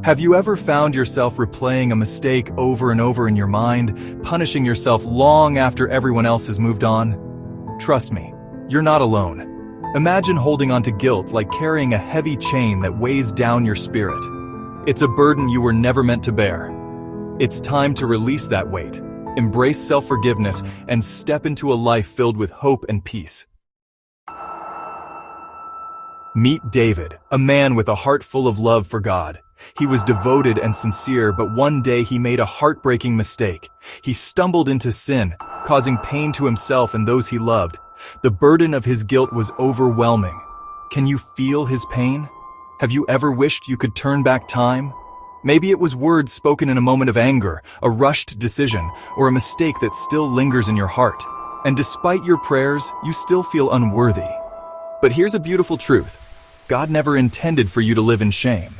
Have you ever found yourself replaying a mistake over and over in your mind, punishing yourself long after everyone else has moved on? Trust me, you're not alone. Imagine holding on to guilt like carrying a heavy chain that weighs down your spirit. It's a burden you were never meant to bear. It's time to release that weight, embrace self-forgiveness, and step into a life filled with hope and peace. Meet David, a man with a heart full of love for God. He was devoted and sincere, but one day he made a heartbreaking mistake. He stumbled into sin, causing pain to himself and those he loved. The burden of his guilt was overwhelming. Can you feel his pain? Have you ever wished you could turn back time? Maybe it was words spoken in a moment of anger, a rushed decision, or a mistake that still lingers in your heart. And despite your prayers, you still feel unworthy. But here's a beautiful truth. God never intended for you to live in shame.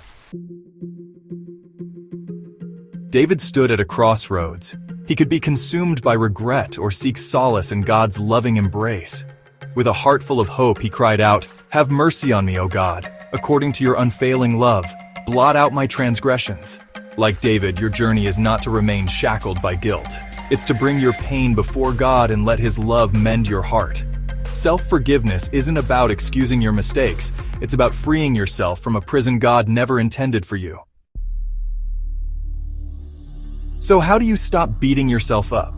David stood at a crossroads. He could be consumed by regret or seek solace in God's loving embrace. With a heart full of hope, he cried out, "Have mercy on me, O God, according to your unfailing love. Blot out my transgressions." Like David, your journey is not to remain shackled by guilt. It's to bring your pain before God and let His love mend your heart. Self-forgiveness isn't about excusing your mistakes. It's about freeing yourself from a prison God never intended for you. So how do you stop beating yourself up?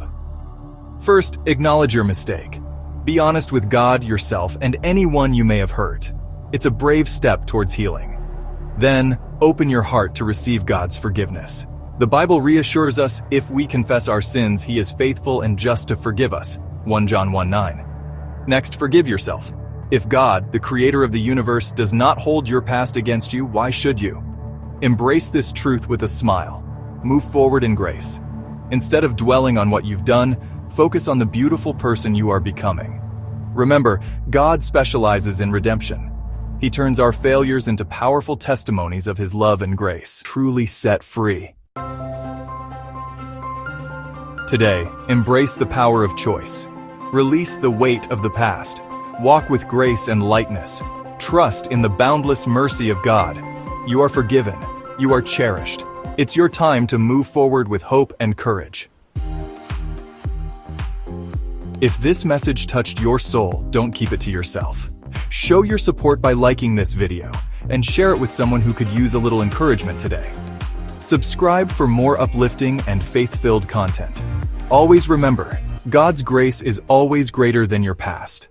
First, acknowledge your mistake. Be honest with God, yourself, and anyone you may have hurt. It's a brave step towards healing. Then, open your heart to receive God's forgiveness. The Bible reassures us, if we confess our sins, He is faithful and just to forgive us. 1 John 1:9. Next, forgive yourself. If God, the creator of the universe, does not hold your past against you, why should you? Embrace this truth with a smile. Move forward in grace. Instead of dwelling on what you've done, focus on the beautiful person you are becoming. Remember, God specializes in redemption. He turns our failures into powerful testimonies of His love and grace. Truly set free. Today, embrace the power of choice. Release the weight of the past. Walk with grace and lightness. Trust in the boundless mercy of God. You are forgiven. You are cherished. It's your time to move forward with hope and courage. If this message touched your soul, don't keep it to yourself. Show your support by liking this video and share it with someone who could use a little encouragement today. Subscribe for more uplifting and faith-filled content. Always remember, God's grace is always greater than your past.